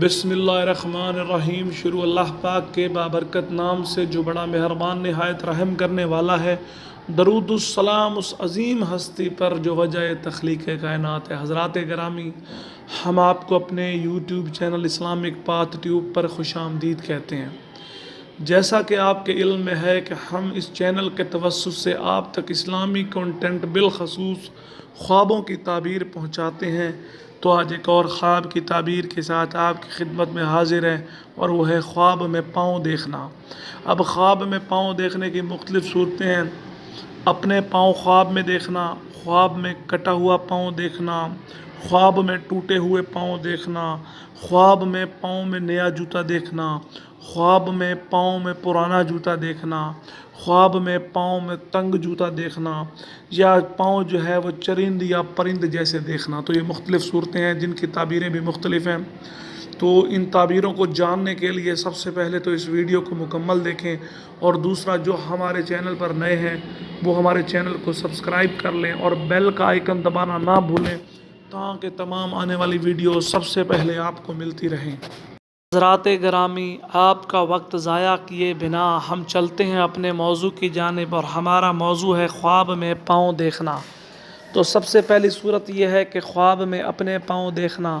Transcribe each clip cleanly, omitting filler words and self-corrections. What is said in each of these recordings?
بسم اللہ الرحمن الرحیم۔ شروع اللہ پاک کے بابرکت نام سے جو بڑا مہربان نہایت رحم کرنے والا ہے۔ درود السلام اس عظیم ہستی پر جو وجہ تخلیق کائنات ہے۔ حضرات گرامی، ہم آپ کو اپنے YouTube channel Islamic path tube پر خوش آمدید کہتے ہیں۔ جیسا کہ آپ کے علم میں ہے کہ ہم اس چینل کے توسط سے آپ تک اسلامی کنٹینٹ بالخصوص خوابوں کی تعبیر پہنچاتے ہیں، تو آج ایک اور خواب کی تعبیر کے ساتھ آپ کی خدمت میں حاضر ہیں، اور وہ ہے خواب میں پاؤں دیکھنا۔ اب خواب میں پاؤں دیکھنے کی مختلف صورتیں ہیں۔ اپنے پاؤں خواب میں دیکھنا، خواب میں کٹا ہوا پاؤں دیکھنا، خواب میں ٹوٹے ہوئے پاؤں دیکھنا، خواب میں پاؤں میں نیا جوتا دیکھنا، خواب میں پاؤں میں پرانا جوتا دیکھنا، خواب میں پاؤں میں تنگ جوتا دیکھنا، یا پاؤں جو ہے وہ چرند یا پرند جیسے دیکھنا۔ تو یہ مختلف صورتیں ہیں جن کی تعبیریں بھی مختلف ہیں۔ تو ان تعبیروں کو جاننے کے لیے سب سے پہلے تو اس ویڈیو کو مکمل دیکھیں، اور دوسرا جو ہمارے چینل پر نئے ہیں وہ ہمارے چینل کو سبسکرائب کر لیں اور بیل کا آئیکن دبانا نہ بھولیں، تاکہ تمام آنے والی ویڈیو سب سے پہلے آپ کو ملتی رہیں۔ حضرات گرامی، آپ کا وقت ضائع کیے بنا ہم چلتے ہیں اپنے موضوع کی جانب، اور ہمارا موضوع ہے خواب میں پاؤں دیکھنا۔ تو سب سے پہلی صورت یہ ہے کہ خواب میں اپنے پاؤں دیکھنا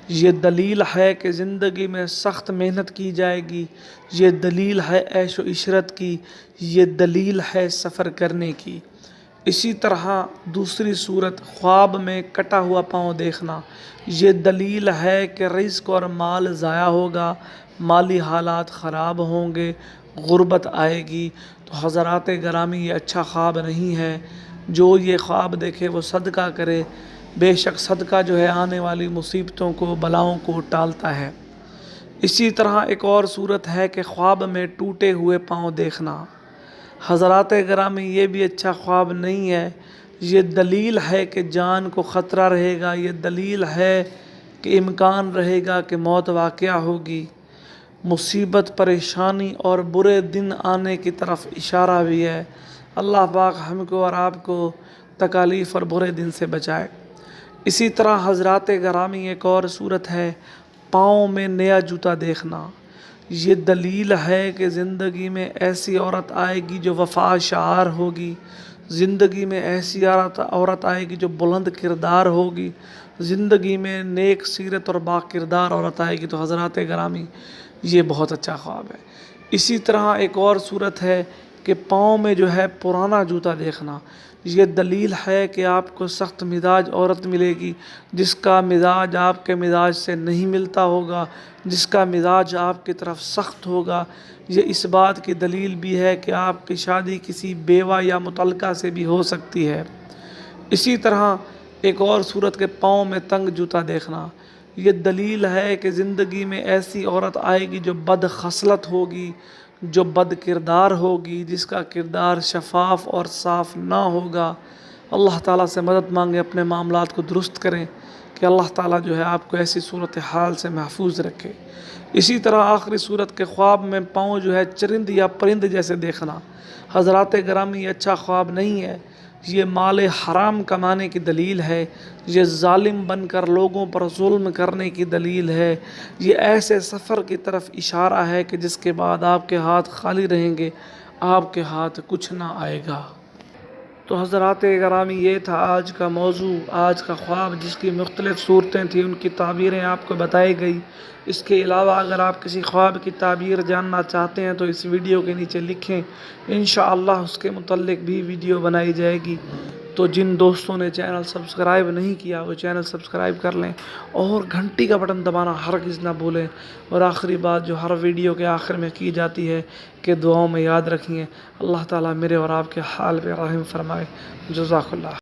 یہ دلیل ہے کہ زندگی میں سخت محنت کی جائے گی، یہ دلیل ہے عیش و عشرت کی، یہ دلیل ہے سفر کرنے کی۔ اسی طرح دوسری صورت خواب میں کٹا ہوا پاؤں دیکھنا یہ دلیل ہے کہ رزق اور مال ضائع ہوگا، مالی حالات خراب ہوں گے، غربت آئے گی۔ تو حضرات گرامی، یہ اچھا خواب نہیں ہے۔ جو یہ خواب دیکھے وہ صدقہ کرے، بے شک صدقہ جو ہے آنے والی مصیبتوں کو، بلاؤں کو ٹالتا ہے۔ اسی طرح ایک اور صورت ہے کہ خواب میں ٹوٹے ہوئے پاؤں دیکھنا۔ حضرات گرامی، یہ بھی اچھا خواب نہیں ہے۔ یہ دلیل ہے کہ جان کو خطرہ رہے گا، یہ دلیل ہے کہ امکان رہے گا کہ موت واقعہ ہوگی۔ مصیبت، پریشانی اور برے دن آنے کی طرف اشارہ بھی ہے۔ اللہ پاک ہم کو اور آپ کو تکالیف اور برے دن سے بچائے۔ اسی طرح حضرات گرامی، ایک اور صورت ہے پاؤں میں نیا جوتا دیکھنا۔ یہ دلیل ہے کہ زندگی میں ایسی عورت آئے گی جو وفا شعار ہوگی، زندگی میں ایسی عورت آئے گی جو بلند کردار ہوگی، زندگی میں نیک سیرت اور با کردار عورت آئے گی۔ تو حضرات گرامی، یہ بہت اچھا خواب ہے۔ اسی طرح ایک اور صورت ہے کہ پاؤں میں جو ہے پرانا جوتا دیکھنا۔ یہ دلیل ہے کہ آپ کو سخت مزاج عورت ملے گی، جس کا مزاج آپ کے مزاج سے نہیں ملتا ہوگا، جس کا مزاج آپ کی طرف سخت ہوگا۔ یہ اس بات کی دلیل بھی ہے کہ آپ کی شادی کسی بیوہ یا مطلقہ سے بھی ہو سکتی ہے۔ اسی طرح ایک اور صورت کے پاؤں میں تنگ جوتا دیکھنا یہ دلیل ہے کہ زندگی میں ایسی عورت آئے گی جو بد خصلت ہوگی، جو بد کردار ہوگی، جس کا کردار شفاف اور صاف نہ ہوگا۔ اللہ تعالیٰ سے مدد مانگیں، اپنے معاملات کو درست کریں کہ اللہ تعالیٰ جو ہے آپ کو ایسی صورتحال سے محفوظ رکھے۔ اسی طرح آخری صورت کے خواب میں پاؤں جو ہے چرند یا پرند جیسے دیکھنا۔ حضرات گرامی، یہ اچھا خواب نہیں ہے۔ یہ مال حرام کمانے کی دلیل ہے، یہ ظالم بن کر لوگوں پر ظلم کرنے کی دلیل ہے، یہ ایسے سفر کی طرف اشارہ ہے کہ جس کے بعد آپ کے ہاتھ خالی رہیں گے، آپ کے ہاتھ کچھ نہ آئے گا۔ تو حضرات گرامی، یہ تھا آج کا موضوع، آج کا خواب، جس کی مختلف صورتیں تھیں، ان کی تعبیریں آپ کو بتائی گئی۔ اس کے علاوہ اگر آپ کسی خواب کی تعبیر جاننا چاہتے ہیں تو اس ویڈیو کے نیچے لکھیں، انشاءاللہ اس کے متعلق بھی ویڈیو بنائی جائے گی۔ تو جن دوستوں نے چینل سبسکرائب نہیں کیا وہ چینل سبسکرائب کر لیں، اور گھنٹی کا بٹن دبانا ہرگز نہ بھولیں۔ اور آخری بات جو ہر ویڈیو کے آخر میں کی جاتی ہے کہ دعاؤں میں یاد رکھیں، اللہ تعالیٰ میرے اور آپ کے حال پہ رحم فرمائے۔ جزاک اللہ۔